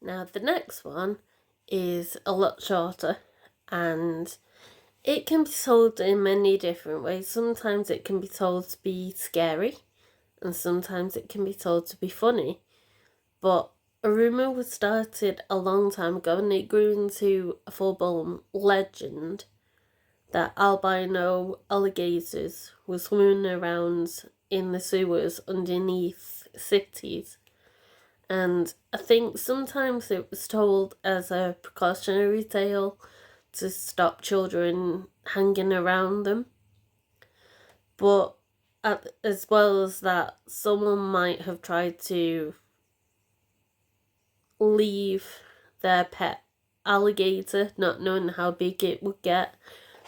Now, the next one is a lot shorter and it can be told in many different ways. Sometimes it can be told to be scary and sometimes it can be told to be funny. But a rumour was started a long time ago and it grew into a full-blown legend that albino alligators were swimming around in the sewers underneath cities. And I think sometimes it was told as a precautionary tale to stop children hanging around them. But as well as that, someone might have tried to leave their pet alligator, not knowing how big it would get.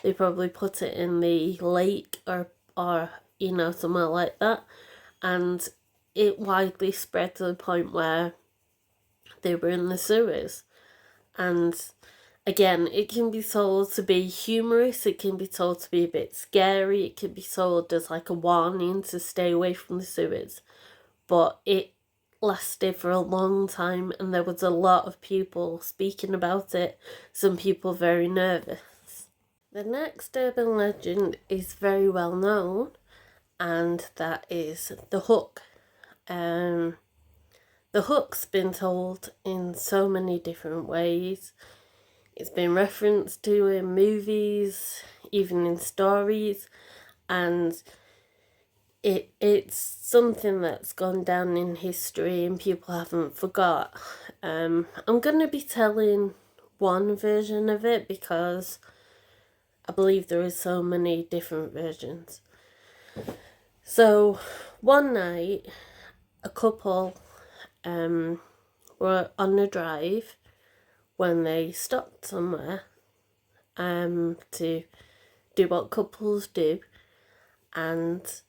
They probably put it in the lake or somewhere like that, and it widely spread to the point where they were in the sewers. And again, it can be told to be humorous, it can be told to be a bit scary, it can be told as like a warning to stay away from the sewers. But it lasted for a long time and there was a lot of people speaking about it, some people very nervous. The next urban legend is very well known, and that is the Hook. The Hook's been told in so many different ways. It's been referenced to in movies, even in stories, and it's something that's gone down in history and people haven't forgot. I'm going to be telling one version of it because I believe there is so many different versions. So one night, a couple were on a drive when they stopped somewhere to do what couples do, and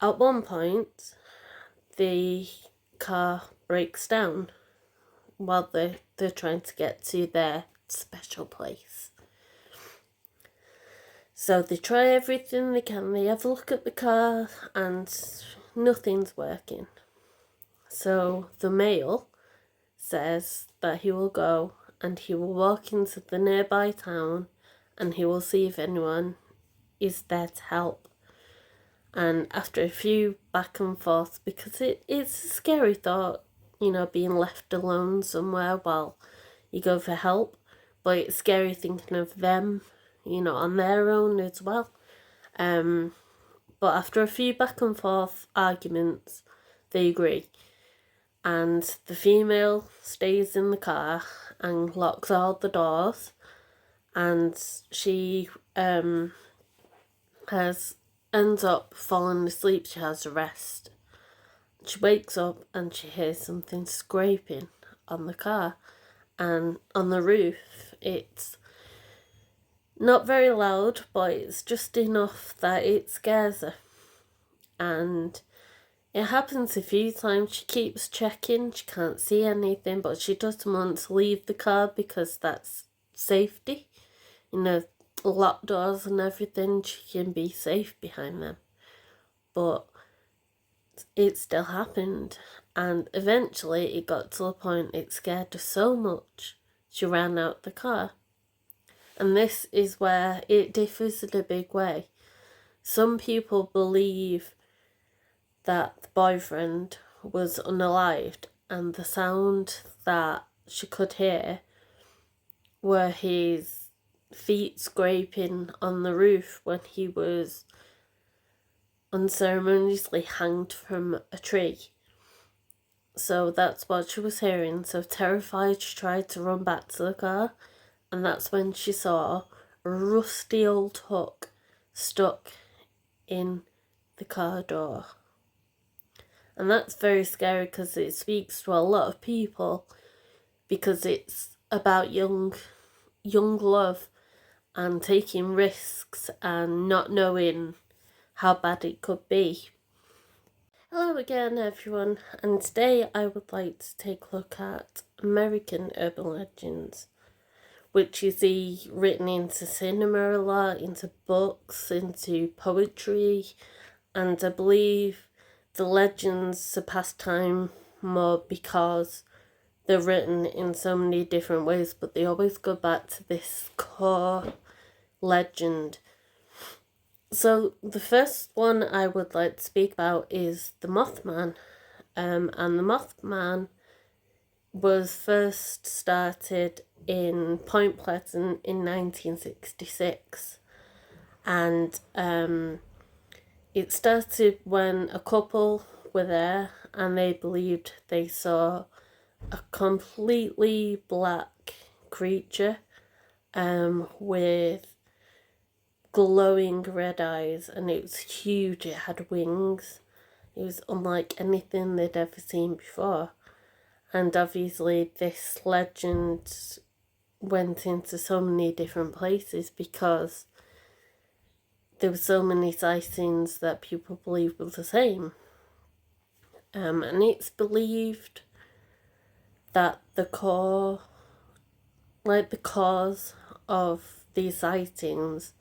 at one point the car breaks down while they're trying to get to their special place. So they try everything they can, they have a look at the car and nothing's working. So the male says that he will go and he will walk into the nearby town and he will see if anyone is there to help. And after a few back and forth, because it's a scary thought, being left alone somewhere while you go for help, but it's scary thinking of them, on their own as well. But after a few back and forth arguments, they agree. And the female stays in the car and locks all the doors, and she ends up falling asleep. She has a rest. She wakes up and she hears something scraping on the car, and on the roof. It's not very loud, but it's just enough that it scares her. And it happens a few times. She keeps checking, she can't see anything, but she doesn't want to leave the car because that's safety. Locked doors and everything, she can be safe behind them. But it still happened, and eventually it got to the point it scared her so much she ran out the car. And this is where it differs in a big way. Some people believe that the boyfriend was unalived and the sound that she could hear were his feet scraping on the roof when he was unceremoniously hanged from a tree. So that's what she was hearing. So terrified, she tried to run back to the car, and that's when she saw a rusty old hook stuck in the car door. And that's very scary because it speaks to a lot of people, because it's about young love and taking risks and not knowing how bad it could be. Hello again everyone, and today I would like to take a look at American urban legends, which you see written into cinema a lot, into books, into poetry, and I believe the legends surpass time more because they're written in so many different ways, but they always go back to this core legend. So the first one I would like to speak about is the Mothman. And the Mothman was first started in Point Pleasant in 1966. And it started when a couple were there and they believed they saw a completely black creature with glowing red eyes, and it was huge. It had wings. It was unlike anything they'd ever seen before. And obviously this legend went into so many different places because there were so many sightings that people believed were the same. And it's believed that the cause of these sightings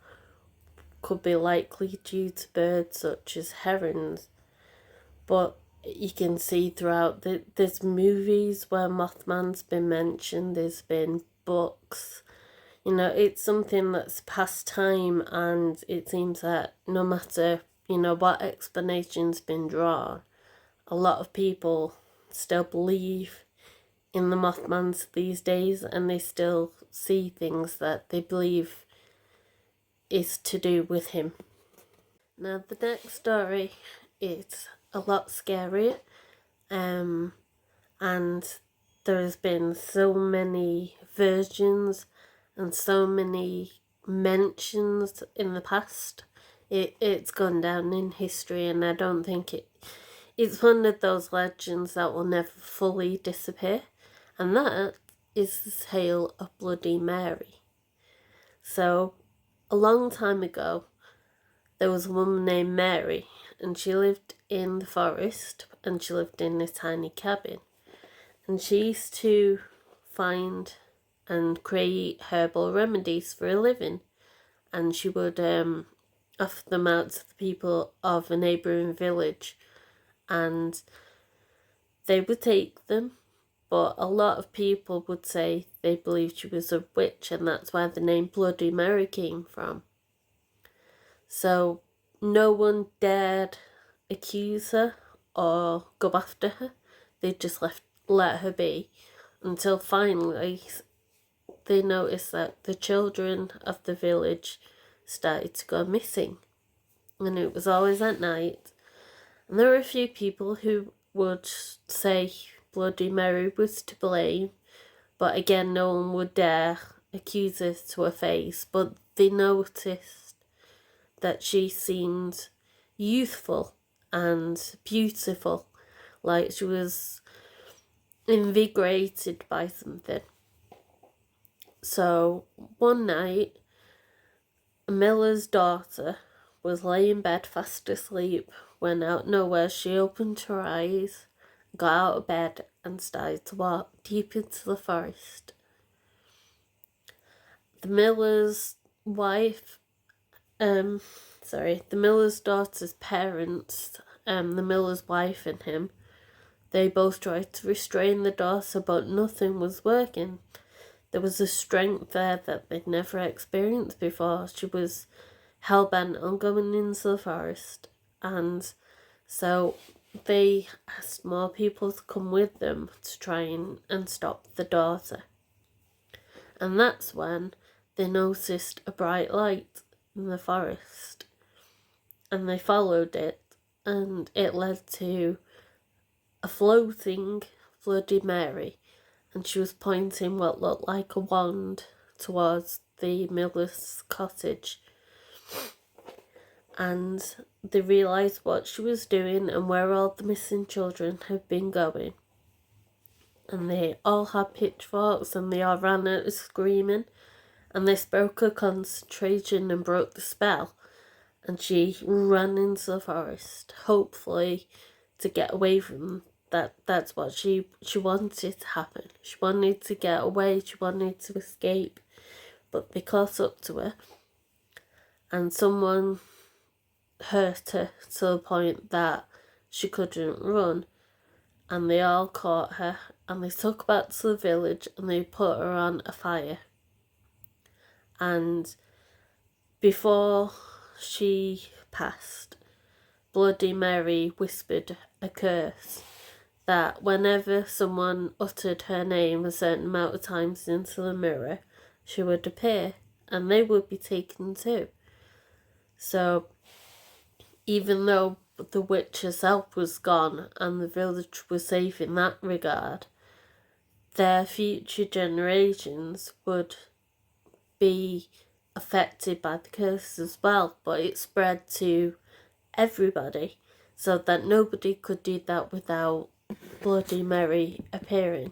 could be likely due to birds such as herons. But you can see throughout, there's movies where Mothman's been mentioned, there's been books. You know, it's something that's past time, and it seems that no matter, what explanation's been drawn, a lot of people still believe in the Mothmans these days, and they still see things that they believe is to do with him. Now, the next story is a lot scarier, and there has been so many versions and so many mentions in the past. It's gone down in history, and I don't think it's one of those legends that will never fully disappear, and that is the tale of Bloody Mary. So, a long time ago, there was a woman named Mary, and she lived in the forest, and she lived in a tiny cabin. And she used to find and create herbal remedies for a living, and she would offer them out to the people of a neighbouring village, and they would take them. But a lot of people would say they believed she was a witch, and that's where the name Bloody Mary came from. So no one dared accuse her or go after her. They just let her be, until finally they noticed that the children of the village started to go missing, and it was always at night. And there were a few people who would say Bloody Mary was to blame, but again, no one would dare accuse her to her face. But they noticed that she seemed youthful and beautiful, like she was invigorated by something. So one night, a miller's daughter was laying in bed fast asleep when out of nowhere she opened her eyes, got out of bed and started to walk deep into the forest. The miller's daughter's parents, the miller's wife and him, they both tried to restrain the daughter, but nothing was working. There was a strength there that they'd never experienced before. She was hell-bent on going into the forest, and so they asked more people to come with them to try and stop the daughter. And that's when they noticed a bright light in the forest, and they followed it, and it led to a floating Bloody Mary, and she was pointing what looked like a wand towards the miller's cottage. And they realised what she was doing and where all the missing children had been going. And they all had pitchforks, and they all ran out screaming, and this broke her concentration and broke the spell. And she ran into the forest, hopefully to get away from that. That's what she wanted to happen. She wanted to get away, she wanted to escape. But they caught up to her, and someone hurt her to the point that she couldn't run, and they all caught her and they took her back to the village and they put her on a fire. And before she passed, Bloody Mary whispered a curse that whenever someone uttered her name a certain amount of times into the mirror, she would appear and they would be taken too. So even though the witch herself was gone and the village was safe in that regard, their future generations would be affected by the curse as well, but it spread to everybody so that nobody could do that without Bloody Mary appearing.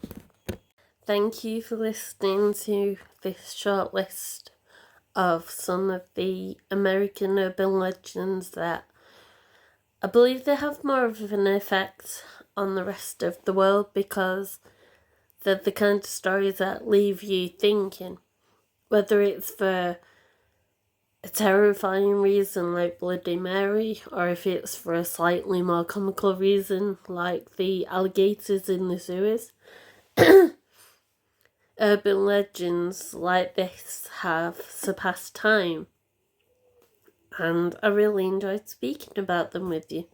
Thank you for listening to this short list of some of the American urban legends that I believe they have more of an effect on the rest of the world because they're the kind of stories that leave you thinking, whether it's for a terrifying reason like Bloody Mary, or if it's for a slightly more comical reason like the alligators in the sewers. Urban legends like this have surpassed time, and I really enjoyed speaking about them with you.